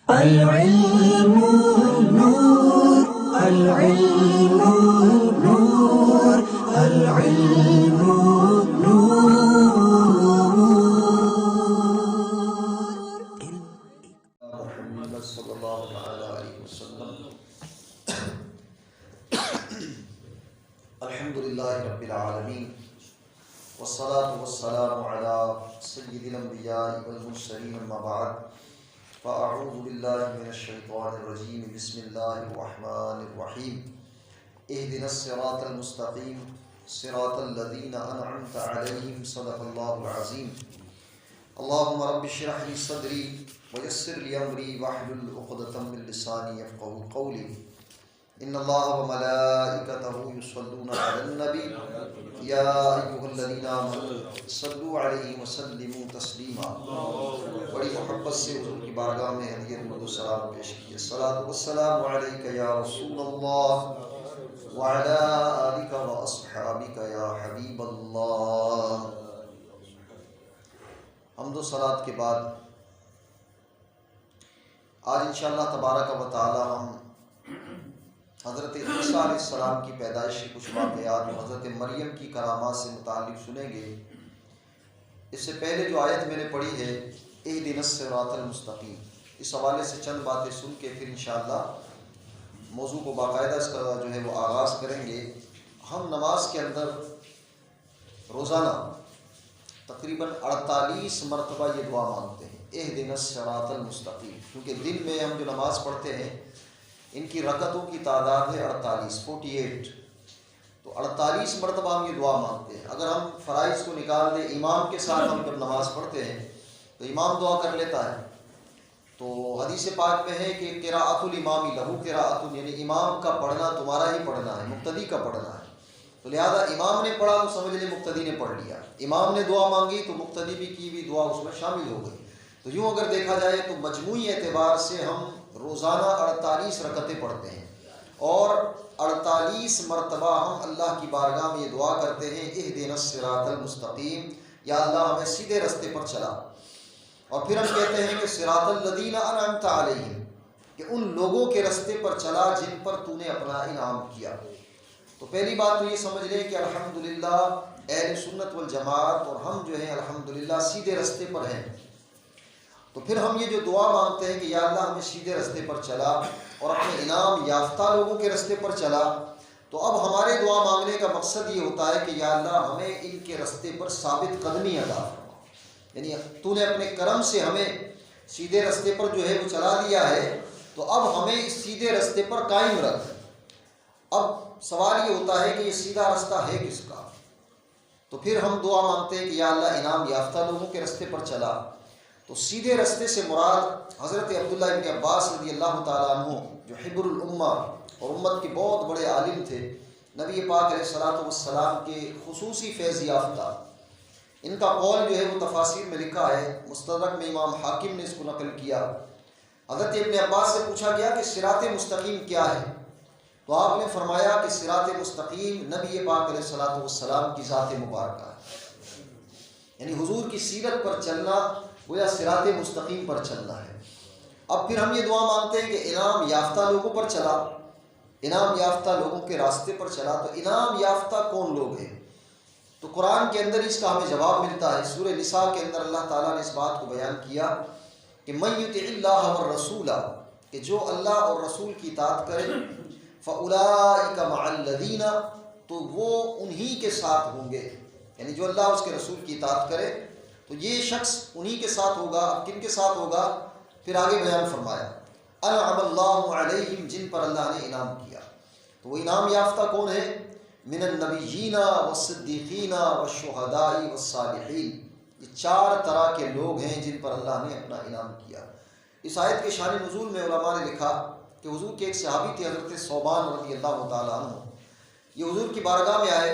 العلم نور، العلم نور، العلم نور. محمد صلی اللہ علیہ وسلم. الحمدللہ رب العالمین والصلاة والسلام علی سید الانبیاء والمرسلین، اما بعد فاعوذ باللہ من الشیطان الرجیم. بسم اللہ الرحمن الرحیم. اہدنا الصراط المستقیم صراط الذین انعمت علیہم. صدق اللہ العظیم. اللہم رب اشرح لی صدری ویسر لی امری واحلل عقدۃ من لسانی یفقہوا قولی. ان اللہ وملائکتہ یصلون علی النبی یا ایھا الذین آمنوا صلوا علیہ وسلموا تسلیما. بڑی محبت سے حضور کی بارگاہ میں ہدیہ درود و سلام پیش کیے. الصلاۃ والسلام علیک یا رسول اللہ وعلی آلک واصحابک یا حبیب اللہ. حمد و صلوات کے بعد آج انشاءاللہ تبارک و تعالی ہم حضرت عیسیٰ علیہ السلام کی پیدائش کے کچھ واقعات اور حضرت مریم کی کرامات سے متعلق سنیں گے. اس سے پہلے جو آیت میں نے پڑھی ہے اہدنا الصراط المستقیم، اس حوالے سے چند باتیں سن کے پھر انشاءاللہ موضوع کو باقاعدہ اس کا جو ہے وہ آغاز کریں گے. ہم نماز کے اندر روزانہ تقریباً 48 مرتبہ یہ دعا مانگتے ہیں اہدنا الصراط المستقیم، کیونکہ دن میں ہم جو نماز پڑھتے ہیں ان کی رکعتوں کی تعداد ہے 48. تو 48 مرتبہ ہم یہ دعا مانگتے ہیں. اگر ہم فرائض کو نکال دیں، امام کے ساتھ ہم جب نماز پڑھتے ہیں تو امام دعا کر لیتا ہے. تو حدیث پاک میں ہے کہ قراءۃ الامام لہو قراءۃ، یعنی امام کا پڑھنا تمہارا ہی پڑھنا ہے، مقتدی کا پڑھنا ہے. تو لہذا امام نے پڑھا تو سمجھ لیں مقتدی نے پڑھ لیا، امام نے دعا مانگی تو مقتدی بھی کی بھی دعا اس میں شامل ہو گئی. تو یوں اگر دیکھا جائے تو مجموعی اعتبار سے ہم روزانہ 48 رکعتیں پڑھتے ہیں اور 48 مرتبہ ہم اللہ کی بارگاہ میں یہ دعا کرتے ہیں اہدنا الصراط المستقیم، یا اللہ ہمیں سیدھے راستے پر چلا. اور پھر ہم کہتے ہیں کہ صراط الذین انعمت علیہم، کہ ان لوگوں کے راستے پر چلا جن پر تو نے اپنا انعام کیا. تو پہلی بات تو یہ سمجھ لیں کہ الحمدللہ اہل سنت والجماعت اور ہم جو ہیں الحمدللہ سیدھے راستے پر ہیں. تو پھر ہم یہ جو دعا مانگتے ہیں کہ یا اللہ ہمیں سیدھے راستے پر چلا اور اپنے انعام یافتہ لوگوں کے راستے پر چلا. تو اب ہمارے دعا مانگنے کا مقصد یہ ہوتا ہے کہ یا اللہ ہمیں ان کے راستے پر ثابت قدمی عطا فرما، یعنی تو نے اپنے کرم سے ہمیں سیدھے راستے پر جو ہے وہ چلا دیا ہے، تو اب ہمیں اس سیدھے راستے پر قائم رکھ. اب سوال یہ ہوتا ہے کہ یہ سیدھا راستہ ہے کس کا؟ تو پھر ہم دعا مانگتے ہیں کہ یا اللہ انعام یافتہ لوگوں کے راستے پر چلا. تو سیدھے راستے سے مراد حضرت عبداللہ ابن عباس رضی اللہ تعالیٰ عنہ جو حبر الامہ اور امت کے بہت بڑے عالم تھے، نبی پاک علیہ الصلوۃ والسلام کے خصوصی فیض یافتہ. ان کا قول جو ہے وہ تفاسیر میں لکھا ہے، مستدرک میں امام حاکم نے اس کو نقل کیا. حضرت ابن عباس سے پوچھا گیا کہ صراط مستقیم کیا ہے؟ تو آپ نے فرمایا کہ صراط مستقیم نبی پاک علیہ الصلوۃ والسلام کی ذات مبارکہ ہے، یعنی حضور کی سیرت پر چلنا گویا صراط مستقیم پر چلنا ہے. اب پھر ہم یہ دعا مانگتے ہیں کہ انعام یافتہ لوگوں پر چلا، انعام یافتہ لوگوں کے راستے پر چلا. تو انعام یافتہ کون لوگ ہیں؟ تو قرآن کے اندر اس کا ہمیں جواب ملتا ہے. سورہ نساء کے اندر اللہ تعالیٰ نے اس بات کو بیان کیا کہ من یطع اللہ والرسول، کہ جو اللہ اور رسول کی اطاعت کرے، فاولئک مع الذین، تو وہ انہی کے ساتھ ہوں گے، یعنی جو اللہ اس کے رسول کی اطاعت کرے تو یہ شخص انہی کے ساتھ ہوگا. اب کن کے ساتھ ہوگا؟ پھر آگے بیان فرمایا انعم اللہ علیہم، جن پر اللہ نے انعام کیا. تو وہ انعام یافتہ کون ہے؟ من النبیین والصدیقین والشہداء والصالحین. یہ 4 طرح کے لوگ ہیں جن پر اللہ نے اپنا انعام کیا. اس آیت کے شان نزول میں علماء نے لکھا کہ حضور کے ایک صحابی تھے حضرت ثوبان رضی اللہ تعالیٰ عنہ. یہ حضور کی بارگاہ میں آئے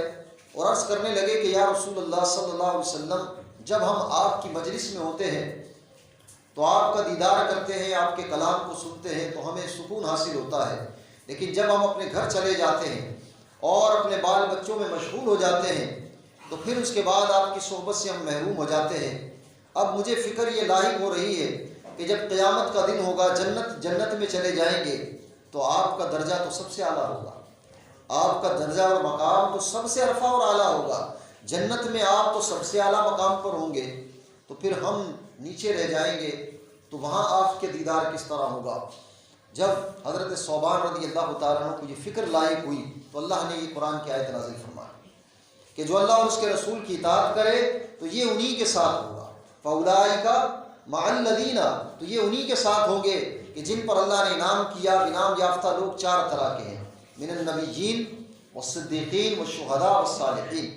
اور عرض کرنے لگے کہ یا رسول اللہ صلی اللہ علیہ وسلم، جب ہم آپ کی مجلس میں ہوتے ہیں تو آپ کا دیدار کرتے ہیں، آپ کے کلام کو سنتے ہیں تو ہمیں سکون حاصل ہوتا ہے، لیکن جب ہم اپنے گھر چلے جاتے ہیں اور اپنے بال بچوں میں مشغول ہو جاتے ہیں تو پھر اس کے بعد آپ کی صحبت سے ہم محروم ہو جاتے ہیں. اب مجھے فکر یہ لاحق ہو رہی ہے کہ جب قیامت کا دن ہوگا، جنت میں چلے جائیں گے تو آپ کا درجہ تو سب سے اعلیٰ ہوگا، آپ کا درجہ اور مقام تو سب سے عرفہ اور اعلیٰ ہوگا، جنت میں آپ تو سب سے اعلیٰ مقام پر ہوں گے، تو پھر ہم نیچے رہ جائیں گے تو وہاں آپ کے دیدار کس طرح ہوگا۔ جب حضرت ثوبان رضی اللہ تعالیٰ عنہ کو یہ فکر لاحق ہوئی تو اللہ نے یہ قرآن کی آیت نازل فرمائی کہ جو اللہ اور اس کے رسول کی اطاعت کرے تو یہ انہی کے ساتھ ہوگا، فَأُولَٰئِکَ مَعَ الَّذِينَ، تو یہ انہی کے ساتھ ہوں گے کہ جن پر اللہ نے انعام کیا۔ انعام یافتہ لوگ چار طرح کے ہیں، من النبیین والصدیقین والشہداء والصالحین۔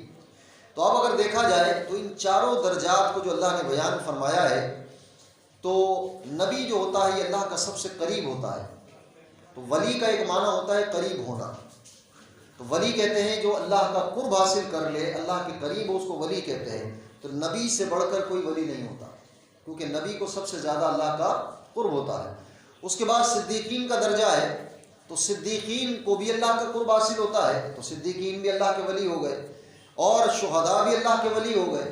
تو اب اگر دیکھا جائے تو ان چاروں درجات کو جو اللہ نے بیان فرمایا ہے، تو نبی جو ہوتا ہے یہ اللہ کا سب سے قریب ہوتا ہے۔ تو ولی کا ایک معنی ہوتا ہے قریب ہونا، تو ولی کہتے ہیں جو اللہ کا قرب حاصل کر لے، اللہ کے قریب ہو، اس کو ولی کہتے ہیں۔ تو نبی سے بڑھ کر کوئی ولی نہیں ہوتا، کیونکہ نبی کو سب سے زیادہ اللہ کا قرب ہوتا ہے۔ اس کے بعد صدیقین کا درجہ ہے، تو صدیقین کو بھی اللہ کا قرب حاصل ہوتا ہے، تو صدیقین بھی اللہ کے ولی ہو گئے، اور شہداء بھی اللہ کے ولی ہو گئے،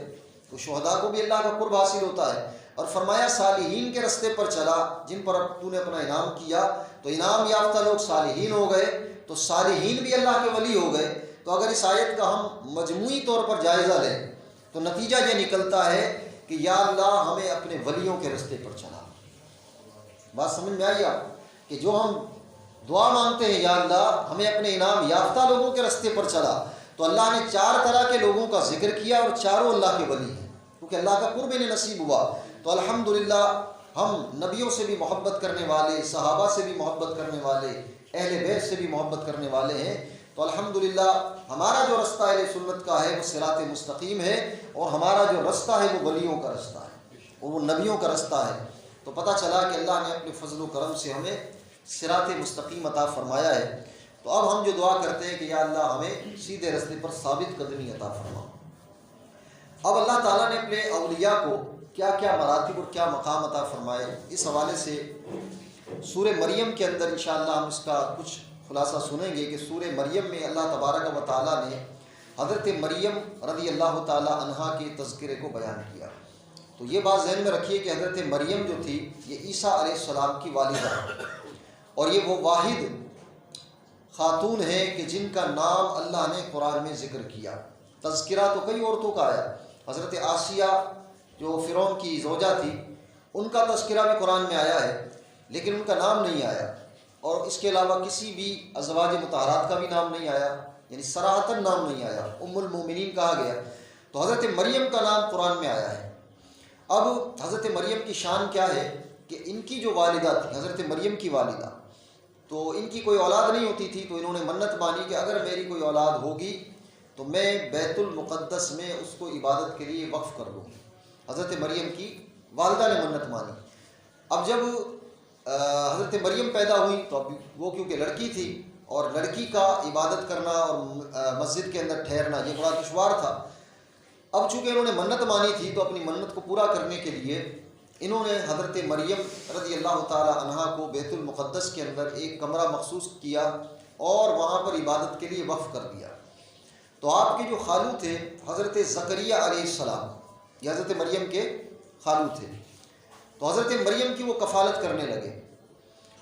تو شہداء کو بھی اللہ کا قرب حاصل ہوتا ہے۔ اور فرمایا صالحین کے رستے پر چلا، جن پر تو نے اپنا انعام کیا، تو انعام یافتہ لوگ صالحین ہو گئے، تو صالحین بھی اللہ کے ولی ہو گئے۔ تو اگر اس آیت کا ہم مجموعی طور پر جائزہ لیں تو نتیجہ یہ نکلتا ہے کہ یا اللہ ہمیں اپنے ولیوں کے رستے پر چلا۔ بات سمجھ میں آئی آپ کہ جو ہم دعا مانگتے ہیں یا اللہ ہمیں اپنے انعام یافتہ لوگوں کے رستے پر چلا، تو اللہ نے چار طرح کے لوگوں کا ذکر کیا اور چاروں اللہ کے ولی ہیں، کیونکہ اللہ کا قرب انہیں نصیب ہوا۔ تو الحمدللہ ہم نبیوں سے بھی محبت کرنے والے، صحابہ سے بھی محبت کرنے والے، اہل بیت سے بھی محبت کرنے والے ہیں۔ تو الحمدللہ ہمارا جو رستہ اہل سنت کا ہے وہ صراط مستقیم ہے، اور ہمارا جو رستہ ہے وہ ولیوں کا رستہ ہے اور وہ نبیوں کا رستہ ہے۔ تو پتہ چلا کہ اللہ نے اپنے فضل و کرم سے ہمیں صراط مستقیم عطا فرمایا ہے۔ تو اب ہم جو دعا کرتے ہیں کہ یا اللہ ہمیں سیدھے رستے پر ثابت قدمی عطا فرما۔ اب اللہ تعالیٰ نے اپنے اولیاء کو کیا کیا مراتب اور کیا مقام عطا فرمائے، اس حوالے سے سورہ مریم کے اندر انشاءاللہ ہم اس کا کچھ خلاصہ سنیں گے کہ سورہ مریم میں اللہ تبارک و تعالیٰ نے حضرت مریم رضی اللہ تعالیٰ عنہا کے تذکرے کو بیان کیا۔ تو یہ بات ذہن میں رکھیے کہ حضرت مریم جو تھی یہ عیسیٰ علیہ السلام کی والدہ ہے، اور یہ وہ واحد خاتون ہیں کہ جن کا نام اللہ نے قرآن میں ذکر کیا۔ تذکرہ تو کئی عورتوں کا آیا، حضرت آسیہ جو فرعون کی زوجہ تھی ان کا تذکرہ بھی قرآن میں آیا ہے، لیکن ان کا نام نہیں آیا، اور اس کے علاوہ کسی بھی ازواج مطہرات کا بھی نام نہیں آیا، یعنی صراحتاً نام نہیں آیا، ام المومنین کہا گیا۔ تو حضرت مریم کا نام قرآن میں آیا ہے۔ اب حضرت مریم کی شان کیا ہے کہ ان کی جو والدہ تھی حضرت مریم کی والدہ، تو ان کی کوئی اولاد نہیں ہوتی تھی، تو انہوں نے منت مانی کہ اگر میری کوئی اولاد ہوگی تو میں بیت المقدس میں اس کو عبادت کے لیے وقف کر دوں گی۔ حضرت مریم کی والدہ نے منت مانی۔ اب جب حضرت مریم پیدا ہوئی تو اب وہ کیونکہ لڑکی تھی، اور لڑکی کا عبادت کرنا اور مسجد کے اندر ٹھہرنا یہ بڑا دشوار تھا۔ اب چونکہ انہوں نے منت مانی تھی تو اپنی منت کو پورا کرنے کے لیے انہوں نے حضرت مریم رضی اللہ تعالی عنہا کو بیت المقدس کے اندر ایک کمرہ مخصوص کیا اور وہاں پر عبادت کے لیے وقف کر دیا۔ تو آپ کے جو خالو تھے حضرت زکریا علیہ السلام، یہ حضرت مریم کے خالو تھے، تو حضرت مریم کی وہ کفالت کرنے لگے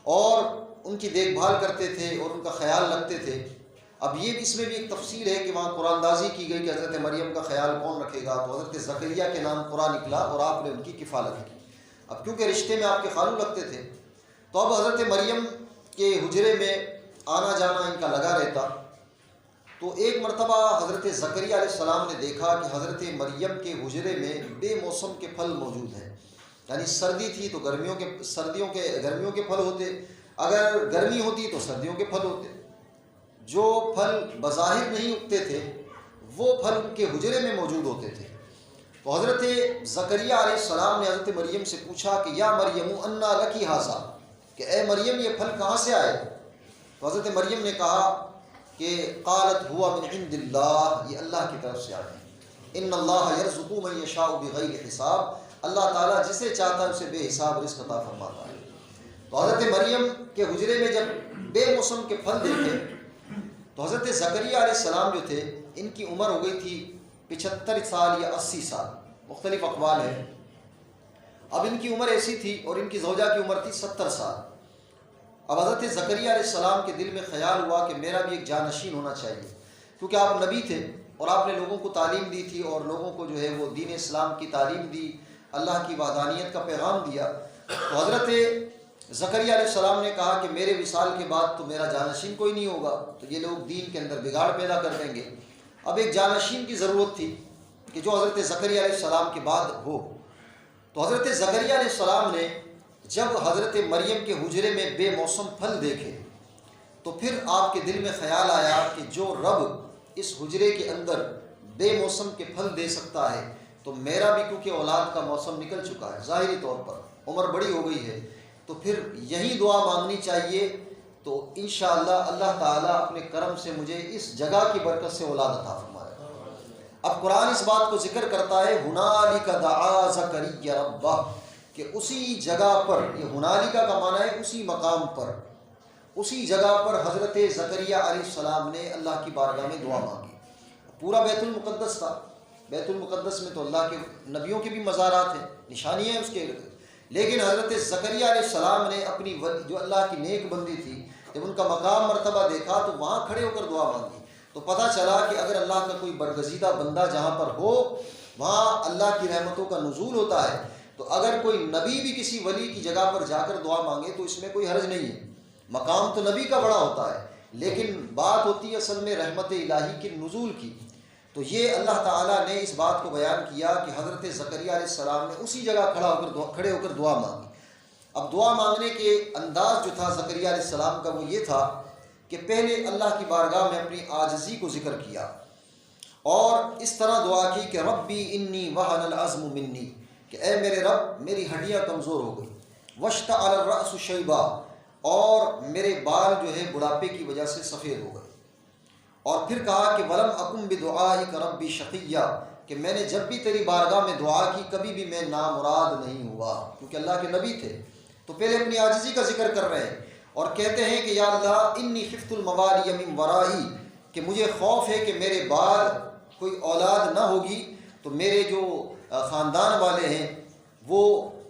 اور ان کی دیکھ بھال کرتے تھے اور ان کا خیال رکھتے تھے۔ اب یہ اس میں بھی ایک تفصیل ہے کہ وہاں قرآن اندازی کی گئی کہ حضرت مریم کا خیال کون رکھے گا، تو حضرت زکریا کے نام قرآن نکلا اور آپ نے ان کی کفالت کی۔ اب کیونکہ رشتے میں آپ کے خالو لگتے تھے تو اب حضرت مریم کے حجرے میں آنا جانا ان کا لگا رہتا۔ تو ایک مرتبہ حضرت زکریا علیہ السلام نے دیکھا کہ حضرت مریم کے حجرے میں بے موسم کے پھل موجود ہیں، یعنی سردی تھی تو گرمیوں کے پھل ہوتے، اگر گرمی ہوتی تو سردیوں کے پھل ہوتے، جو پھل بظاہر نہیں اگتے تھے وہ پھل ان کے حجرے میں موجود ہوتے تھے۔ تو حضرت زکریا علیہ السلام نے حضرت مریم سے پوچھا کہ یا مریم انا لکی ھذا، کہ اے مریم یہ پھل کہاں سے آئے؟ تو حضرت مریم نے کہا کہ قالت ہوا من عند اللہ، یہ اللہ کی طرف سے آتے ہیں، ان اللہ یرزق من یشاء بغیر حساب، اللہ تعالیٰ جسے چاہتا ہے اسے بے حساب رزق عطا فرماتا ہے۔ تو حضرت مریم کے حجرے میں جب بے موسم کے پھل دیکھے تو حضرت زکریا علیہ السلام جو تھے ان کی عمر ہو گئی تھی 75 سال یا 80 سال، مختلف اقوال ہیں۔ اب ان کی عمر ایسی تھی اور ان کی زوجہ کی عمر تھی 70 سال۔ اب حضرت زکریا علیہ السلام کے دل میں خیال ہوا کہ میرا بھی ایک جانشین ہونا چاہیے، کیونکہ آپ نبی تھے اور آپ نے لوگوں کو تعلیم دی تھی اور لوگوں کو جو ہے وہ دین اسلام کی تعلیم دی، اللہ کی وحدانیت کا پیغام دیا۔ تو حضرت زکریا علیہ السلام نے کہا کہ میرے وصال کے بعد تو میرا جانشین کوئی نہیں ہوگا، تو یہ لوگ دین کے اندر بگاڑ پیدا کر دیں گے۔ اب ایک جانشین کی ضرورت تھی کہ جو حضرت زکریا علیہ السلام کے بعد ہو۔ تو حضرت زکریا علیہ السلام نے جب حضرت مریم کے حجرے میں بے موسم پھل دیکھے تو پھر آپ کے دل میں خیال آیا کہ جو رب اس حجرے کے اندر بے موسم کے پھل دے سکتا ہے تو میرا بھی، کیونکہ اولاد کا موسم نکل چکا ہے ظاہری طور پر، عمر بڑی ہو گئی ہے، تو پھر یہی دعا مانگنی چاہیے، تو انشاءاللہ اللہ تعالیٰ اپنے کرم سے مجھے اس جگہ کی برکت سے اولاد عطا فرمائے۔ اب قرآن اس بات کو ذکر کرتا ہے ہنالک دعا زکریا ربہ، کہ اسی جگہ پر، یہ ہنالکا کا معنی ہے اسی مقام پر، اسی جگہ پر حضرت زکریا علیہ السلام نے اللہ کی بارگاہ میں دعا مانگی۔ پورا بیت المقدس تھا، بیت المقدس میں تو اللہ کے نبیوں کے بھی مزارات ہیں، نشانیاں ہیں اس کے، لیکن حضرت زکریا علیہ السلام نے اپنی جو اللہ کی نیک بندی تھی، جب ان کا مقام مرتبہ دیکھا تو وہاں کھڑے ہو کر دعا مانگی۔ تو پتہ چلا کہ اگر اللہ کا کوئی برگزیدہ بندہ جہاں پر ہو وہاں اللہ کی رحمتوں کا نزول ہوتا ہے، تو اگر کوئی نبی بھی کسی ولی کی جگہ پر جا کر دعا مانگے تو اس میں کوئی حرج نہیں ہے، مقام تو نبی کا بڑا ہوتا ہے، لیکن بات ہوتی ہے اصل میں رحمت الہی کے نزول کی۔ تو یہ اللہ تعالیٰ نے اس بات کو بیان کیا کہ حضرت زکریا علیہ السلام نے اسی جگہ کھڑے ہو کر دعا مانگی۔ اب دعا مانگنے کے انداز جو تھا زکریا علیہ السلام کا وہ یہ تھا کہ پہلے اللہ کی بارگاہ میں اپنی عاجزی کو ذکر کیا اور اس طرح دعا کی کہ ربی انی وہن العظم منی، کہ اے میرے رب میری ہڈیاں کمزور ہو گئی، واشتعل الرأس شیبا، اور میرے بال جو ہے بڑھاپے کی وجہ سے سفید ہو گئے، اور پھر کہا کہ ولم اکن بدعائک ربی شقیا، کہ میں نے جب بھی تیری بارگاہ میں دعا کی کبھی بھی میں نامراد نہیں ہوا، کیونکہ اللہ کے نبی تھے تو پہلے اپنی عاجزی کا ذکر کر رہے ہیں اور کہتے ہیں کہ یا اللہ انی خفت الموالی من ورائی، کہ مجھے خوف ہے کہ میرے بعد کوئی اولاد نہ ہوگی تو میرے جو خاندان والے ہیں وہ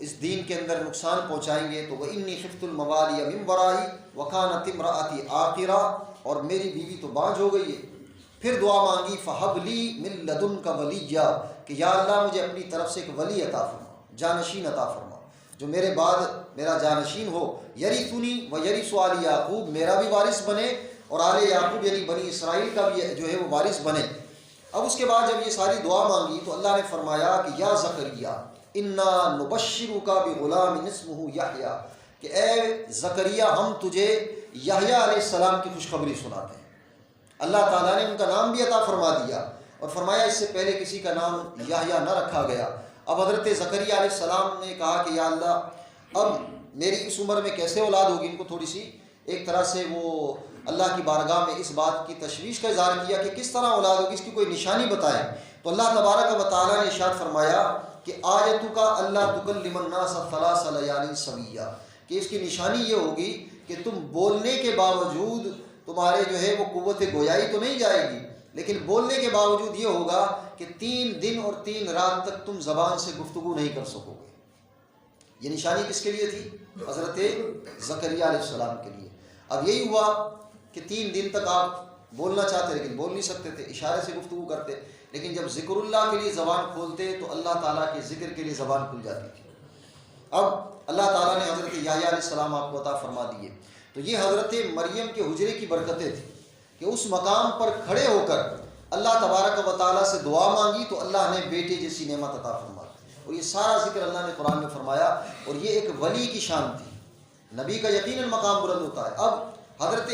اس دین کے اندر نقصان پہنچائیں گے، تو وہ انی خفت الموالی من ورائی وکانت امراتی عاقرہ، اور میری بیوی تو بانجھ ہو گئی ہے۔ پھر دعا مانگی فہب لی من لدنک ولیہ، کہ یا اللہ مجھے اپنی طرف سے ایک ولی عطا فرما، جانشین عطا فرما، جو میرے بعد میرا جانشین ہو، یرثنی و یرث آل یعقوب، میرا بھی وارث بنے اور آل یعقوب یعنی بنی اسرائیل کا بھی جو ہے وہ وارث بنے۔ اب اس کے بعد جب یہ ساری دعا مانگی تو اللہ نے فرمایا کہ یا زکریا انا نبشرک بغلام اسمہ یحییٰ، کہ اے زکریا ہم تجھے یحییٰ علیہ السلام کی خوشخبری سناتے ہیں۔ اللہ تعالیٰ نے ان کا نام بھی عطا فرما دیا اور فرمایا اس سے پہلے کسی کا نام یحییٰ نہ رکھا گیا۔ اب حضرت زکریا علیہ السلام نے کہا کہ یا اللہ اب میری اس عمر میں کیسے اولاد ہوگی، ان کو تھوڑی سی ایک طرح سے وہ اللہ کی بارگاہ میں اس بات کی تشویش کا اظہار کیا کہ کس طرح اولاد ہوگی، اس کی کوئی نشانی بتائیں۔ تو اللہ تبارک و تعالیٰ نے ارشاد فرمایا کہ آیتک اللہ تکلم الناس ثلاث لیال سویہ، کہ اس کی نشانی یہ ہوگی کہ تم بولنے کے باوجود تمہارے جو ہے وہ قوت گویائی تو نہیں جائے گی، لیکن بولنے کے باوجود یہ ہوگا کہ 3 دن اور 3 رات تک تم زبان سے گفتگو نہیں کر سکو گے۔ یہ نشانی کس کے لیے تھی؟ حضرت زکریا علیہ السلام کے لیے۔ اب یہی ہوا کہ 3 دن تک آپ بولنا چاہتے لیکن بول نہیں سکتے تھے، اشارے سے گفتگو کرتے، لیکن جب ذکر اللہ کے لیے زبان کھولتے تو اللہ تعالیٰ کے ذکر کے لیے زبان کھل جاتی تھی۔ اب اللہ تعالیٰ نے حضرت یحییٰ علیہ السلام آپ کو عطا فرما دیے۔ تو یہ حضرت مریم کے حجرے کی برکتیں تھیں کہ اس مقام پر کھڑے ہو کر اللہ تبارک و تعالیٰ سے دعا مانگی تو اللہ نے بیٹے جیسی نعمت عطا فرما، اور یہ سارا ذکر اللہ نے قرآن میں فرمایا، اور یہ ایک ولی کی شان تھی، نبی کا یقیناً مقام بلند ہوتا ہے۔ اب حضرت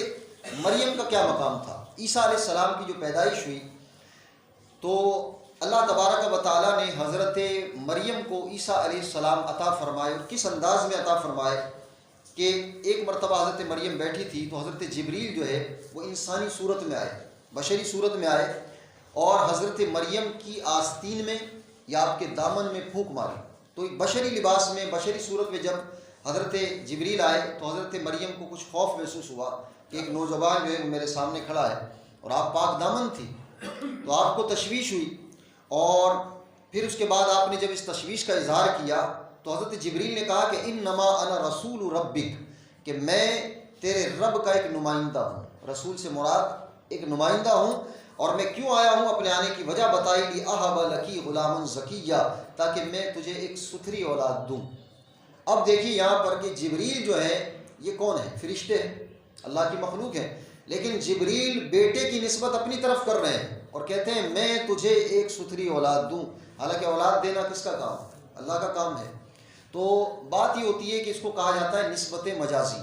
مریم کا کیا مقام تھا؟ عیسیٰ علیہ السلام کی جو پیدائش ہوئی تو اللہ تبارک و تعالیٰ نے حضرت مریم کو عیسیٰ علیہ السلام عطا فرمائے، اور کس انداز میں عطا فرمائے کہ ایک مرتبہ حضرت مریم بیٹھی تھی تو حضرت جبریل جو ہے وہ انسانی صورت میں آئے، بشری صورت میں آئے، اور حضرت مریم کی آستین میں یا آپ کے دامن میں پھونک ماری۔ تو ایک بشری لباس میں، بشری صورت میں جب حضرت جبریل آئے تو حضرت مریم کو کچھ خوف محسوس ہوا کہ ایک نوجوان جو ہے وہ میرے سامنے کھڑا ہے، اور آپ پاک دامن تھی، تو آپ کو تشویش ہوئی، اور پھر اس کے بعد آپ نے جب اس تشویش کا اظہار کیا تو حضرت جبریل نے کہا کہ انما انا رسول ربک، کہ میں تیرے رب کا ایک نمائندہ ہوں۔ رسول سے مراد ایک نمائندہ ہوں، اور میں کیوں آیا ہوں اپنے آنے کی وجہ بتائی، لی اہب لکی غلاما زکیہ، تاکہ میں تجھے ایک ستھری اولاد دوں۔ اب دیکھیے یہاں پر کہ جبریل جو ہے یہ کون ہے؟ فرشتے ہیں، اللہ کی مخلوق ہے، لیکن جبریل بیٹے کی نسبت اپنی طرف کر رہے ہیں اور کہتے ہیں میں تجھے ایک ستھری اولاد دوں، حالانکہ اولاد دینا کس کا کام ہے؟ اللہ کا کام ہے۔ تو بات یہ ہوتی ہے کہ اس کو کہا جاتا ہے نسبت مجازی۔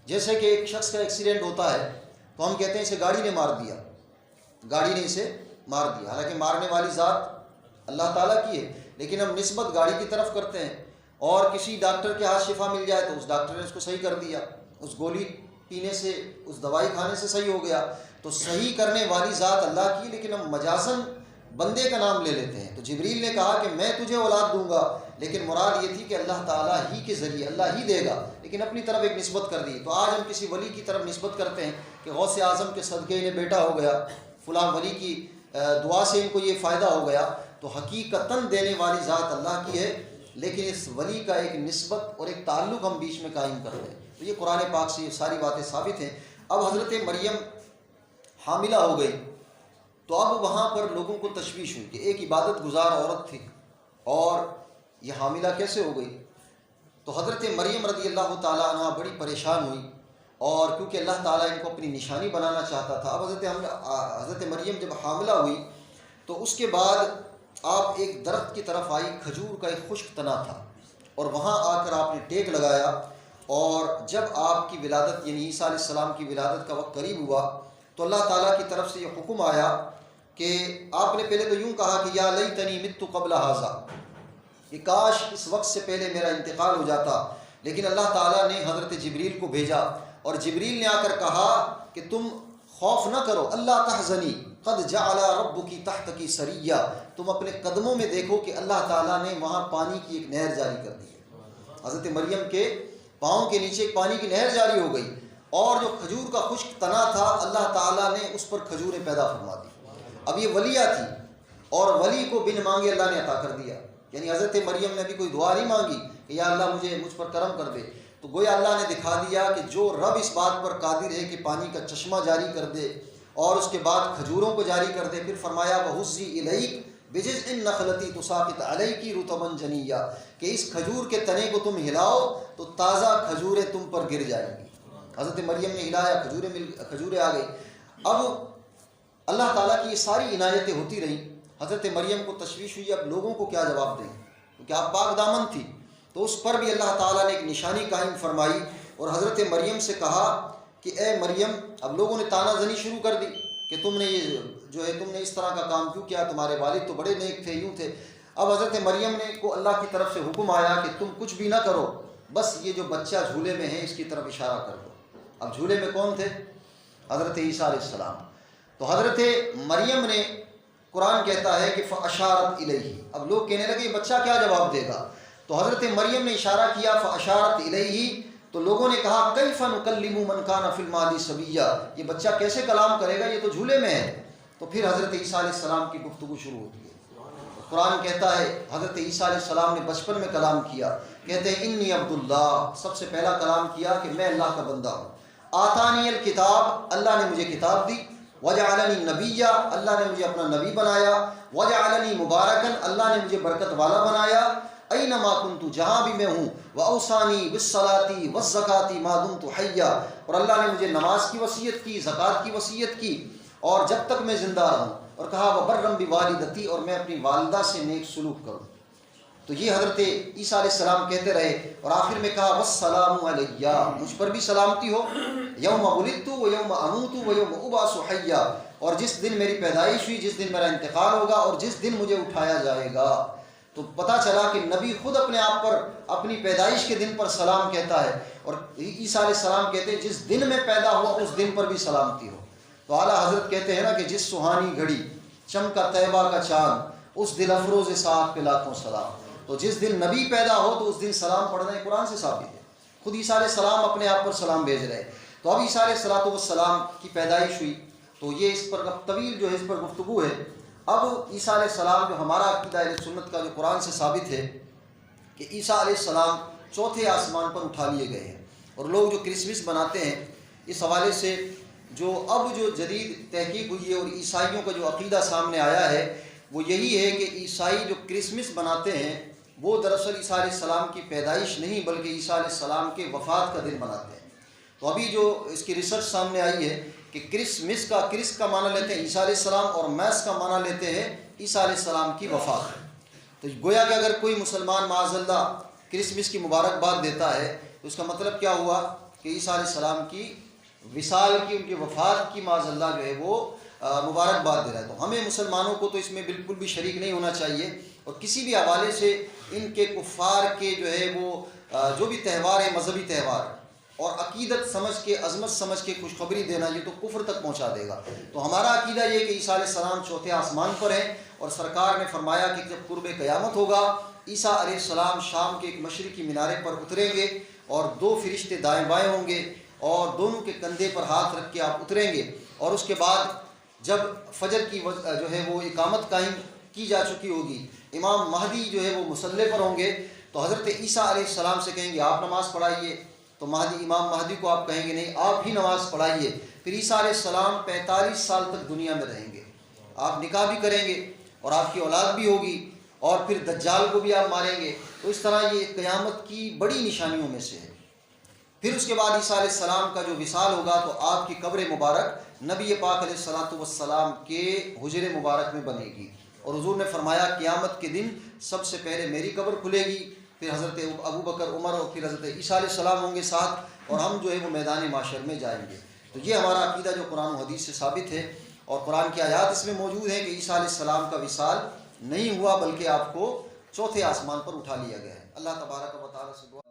جیسے کہ ایک شخص کا ایکسیڈنٹ ہوتا ہے تو ہم کہتے ہیں اسے گاڑی نے مار دیا، گاڑی نے اسے مار دیا، حالانکہ مارنے والی ذات اللہ تعالیٰ کی ہے، لیکن ہم نسبت گاڑی کی طرف کرتے ہیں۔ اور کسی ڈاکٹر کے ہاتھ شفا مل جائے تو اس ڈاکٹر نے اس کو صحیح کر دیا، اس گولی پینے سے، اس دوائی کھانے سے صحیح ہو گیا، تو صحیح کرنے والی ذات اللہ کی، لیکن ہم مجازن بندے کا نام لے لیتے ہیں۔ تو جبریل نے کہا کہ میں تجھے اولاد دوں گا، لیکن مراد یہ تھی کہ اللہ تعالیٰ ہی کے ذریعے، اللہ ہی دے گا، لیکن اپنی طرف ایک نسبت کر دی۔ تو آج ہم کسی ولی کی طرف نسبت کرتے ہیں کہ غوث اعظم کے صدقے انہیں بیٹا ہو گیا، فلاں ولی کی دعا سے ان کو یہ فائدہ ہو گیا، تو حقیقتاً دینے والی ذات اللہ کی ہے، لیکن اس ولی کا ایک نسبت اور ایک تعلق ہم بیچ میں قائم کرتے ہیں۔ تو یہ قرآن پاک سے یہ ساری باتیں ثابت ہیں۔ اب حضرت مریم حاملہ ہو گئی تو اب وہاں پر لوگوں کو تشویش ہوئی کہ ایک عبادت گزار عورت تھی اور یہ حاملہ کیسے ہو گئی۔ تو حضرت مریم رضی اللہ تعالیٰ عنہ بڑی پریشان ہوئی، اور کیونکہ اللہ تعالیٰ ان کو اپنی نشانی بنانا چاہتا تھا۔ اب حضرت مریم جب حاملہ ہوئی تو اس کے بعد آپ ایک درخت کی طرف آئی، کھجور کا ایک خشک تنا تھا، اور وہاں آ کر آپ نے ٹیک لگایا، اور جب آپ کی ولادت یعنی عیسیٰ علیہ السلام کی ولادت کا وقت قریب ہوا تو اللہ تعالیٰ کی طرف سے یہ حکم آیا کہ آپ نے پہلے تو یوں کہا کہ یا لیتنی مت قبل ھذا، کہ کاش اس وقت سے پہلے میرا انتقال ہو جاتا، لیکن اللہ تعالیٰ نے حضرت جبریل کو بھیجا، اور جبریل نے آ کر کہا کہ تم خوف نہ کرو، اللہ تحزنی قد جعل ربکی تحتکی سریہ، تم اپنے قدموں میں دیکھو کہ اللہ تعالیٰ نے وہاں پانی کی ایک نہر جاری کر دی ہے۔ حضرت مریم کے پاؤں کے نیچے ایک پانی کی نہر جاری ہو گئی، اور جو کھجور کا خشک تنا تھا اللہ تعالیٰ نے اس پر کھجوریں پیدا فرما دی۔ اب یہ ولیہ تھی، اور ولی کو بن مانگے اللہ نے عطا کر دیا، یعنی حضرت مریم نے بھی کوئی دعا نہیں مانگی کہ یا اللہ مجھ پر کرم کر دے، تو گویا اللہ نے دکھا دیا کہ جو رب اس بات پر قادر ہے کہ پانی کا چشمہ جاری کر دے اور اس کے بعد کھجوروں کو جاری کر دے، پھر فرمایا وَهُزِّي إِلَيْكَ بِجِذْعِ النَّخْلَةِ تُسَاقِطْ عَلَيْكِ رُطَبًا جَنِيًّا، کہ اس کھجور کے تنے کو تم ہلاؤ تو تازہ کھجوریں تم پر گر جائیں گی۔ حضرت مریم نے ہلایا، کھجوریں آ گئی۔ اب اللہ تعالیٰ کی یہ ساری عنایتیں ہوتی رہیں، حضرت مریم کو تشویش ہوئی اب لوگوں کو کیا جواب دیں، کیونکہ آپ پاک دامن تھی، تو اس پر بھی اللہ تعالیٰ نے ایک نشانی قائم فرمائی، اور حضرت مریم سے کہا کہ اے مریم، اب لوگوں نے تانا زنی شروع کر دی کہ تم نے یہ جو ہے تم نے اس طرح کا کام کیوں کیا، تمہارے والد تو بڑے نیک تھے، یوں تھے۔ اب حضرت مریم نے کو اللہ کی طرف سے حکم آیا کہ تم کچھ بھی نہ کرو، بس یہ جو بچہ جھولے میں ہے اس کی طرف اشارہ کر دو۔ اب جھولے میں کون تھے؟ حضرت عیسیٰ علیہ السلام۔ تو حضرت مریم نے، قرآن کہتا ہے کہ فَأَشَارَتْ إِلَيْهِ، اب لوگ کہنے لگے یہ بچہ کیا جواب دے گا، تو حضرت مریم نے اشارہ کیا فَأَشَارَتْ إِلَيْهِ، تو لوگوں نے کہا كَيْفَ نُكَلِّمُ مَنْ كَانَ فِي الْمَهْدِ صَبِيًّا، یہ بچہ کیسے کلام کرے گا، یہ تو جھولے میں ہے۔ تو پھر حضرت عیسیٰ علیہ السلام کی گفتگو شروع ہوتی ہے۔ قرآن کہتا ہے حضرت عیسیٰ علیہ السلام نے بچپن میں کلام کیا، کہتے ہیں انی عبداللہ، سب سے پہلا کلام کیا کہ میں اللہ کا بندہ ہوں، آتانی الکتاب، اللہ نے مجھے کتاب دی، وجعلنی نبیّا، اللہ نے مجھے اپنا نبی بنایا، وجعلنی مبارکن، اللہ نے مجھے برکت والا بنایا، اینما کنت، جہاں بھی میں ہوں، واوصانی بالصلاۃ والزکاۃ ما دمت حیا، اور اللہ نے مجھے نماز کی وصیت کی، زکوٰۃ کی وصیت کی، اور جب تک میں زندہ رہوں، اور کہا وبرم بوالدتی، اور میں اپنی والدہ سے نیک سلوک کروں۔ تو یہ حضرت عیسیٰ علیہ السلام کہتے رہے، اور آخر میں کہا والسلام علیہ، مجھ پر بھی سلامتی ہو، یوم ولدت و یوم اموت و یوم ابعث حیا، اور جس دن میری پیدائش ہوئی، جس دن میرا انتقال ہوگا، اور جس دن مجھے اٹھایا جائے گا۔ تو پتہ چلا کہ نبی خود اپنے آپ پر اپنی پیدائش کے دن پر سلام کہتا ہے، اور عیسیٰ علیہ السلام کہتے ہیں جس دن میں پیدا ہوا اس دن پر بھی سلامتی ہو۔ تو اعلیٰ حضرت کہتے ہیں نا کہ جس سہانی گھڑی چمکا طیبہ کا چاند، اس دل افروز ساعت پہ لاکھوں سلام۔ تو جس دن نبی پیدا ہو تو اس دن سلام پڑھنا قرآن سے ثابت ہے، خود عیسیٰ علیہ السلام اپنے آپ پر سلام بھیج رہے۔ تو اب عیسیٰ علیہ السلام کی پیدائش ہوئی، تو یہ اس پر طویل جو ہے اس پر گفتگو ہے۔ اب عیسیٰ علیہ السلام جو ہمارا عقیدہ اہل سنت کا جو قرآن سے ثابت ہے کہ عیسیٰ علیہ السلام چوتھے آسمان پر اٹھا لیے گئے ہیں۔ اور لوگ جو کرسمس مناتے ہیں، اس حوالے سے جو جدید تحقیق ہوئی ہے اور عیسائیوں کا جو عقیدہ سامنے آیا ہے وہ یہی ہے کہ عیسائی جو کرسمس مناتے ہیں وہ دراصل عیسیٰ علیہ السلام کی پیدائش نہیں بلکہ عیسیٰ علیہ السلام کے وفات کا دن مناتے ہیں۔ تو ابھی جو اس کی ریسرچ سامنے آئی ہے کہ کرس کا معنی لیتے ہیں عیسیٰ علیہ السلام، اور میس کا معنی لیتے ہیں عیسیٰ علیہ السلام کی وفات۔ تو گویا کہ اگر کوئی مسلمان معاذ اللہ کرسمس کی مبارکباد دیتا ہے تو اس کا مطلب کیا ہوا کہ عیسیٰ علیہ السلام کی وصال کی، ان کی وفات کی معاذ اللہ جو ہے وہ مبارکباد دے رہا ہے۔ تو ہمیں مسلمانوں کو تو اس میں بالکل بھی شریک نہیں ہونا چاہیے، اور کسی بھی حوالے سے ان کے کفار کے جو ہے وہ جو بھی تہوار ہے، مذہبی تہوار، اور عقیدت سمجھ کے، عظمت سمجھ کے خوشخبری دینا، یہ تو کفر تک پہنچا دے گا۔ تو ہمارا عقیدہ یہ کہ عیسیٰ علیہ السلام چوتھے آسمان پر ہیں، اور سرکار نے فرمایا کہ جب قرب قیامت ہوگا عیسیٰ علیہ السلام شام کے ایک مشرقی مینارے پر اتریں گے، اور دو فرشتے دائیں بائیں ہوں گے، اور دونوں کے کندھے پر ہاتھ رکھ کے آپ اتریں گے، اور اس کے بعد جب فجر کی جو ہے وہ اقامت قائم کی جا چکی ہوگی، امام مہدی جو ہے وہ مصلی پر ہوں گے، تو حضرت عیسیٰ علیہ السلام سے کہیں گے آپ نماز پڑھائیے، تو امام مہدی کو آپ کہیں گے نہیں، آپ ہی نماز پڑھائیے۔ پھر عیسیٰ علیہ السلام 45 سال تک دنیا میں رہیں گے، آپ نکاح بھی کریں گے اور آپ کی اولاد بھی ہوگی، اور پھر دجال کو بھی آپ ماریں گے۔ تو اس طرح یہ قیامت کی بڑی نشانیوں میں سے ہے۔ پھر اس کے بعد عیسیٰ علیہ السلام کا جو وصال ہوگا تو آپ کی قبر مبارک نبی پاک علیہ الصلوۃ والسلام کے حجر مبارک میں بنے گی، اور حضور نے فرمایا قیامت کے دن سب سے پہلے میری قبر کھلے گی، پھر حضرت ابو بکر، عمر، اور پھر حضرت عیسیٰ علیہ السلام ہوں گے ساتھ، اور ہم جو ہے وہ میدان معاشر میں جائیں گے۔ تو یہ ہمارا عقیدہ جو قرآن و حدیث سے ثابت ہے، اور قرآن کی آیات اس میں موجود ہیں کہ عیسیٰ علیہ السلام کا وصال نہیں ہوا بلکہ آپ کو چوتھے آسمان پر اٹھا لیا گیا ہے۔ اللہ تبارک و تعالیٰ سے دعا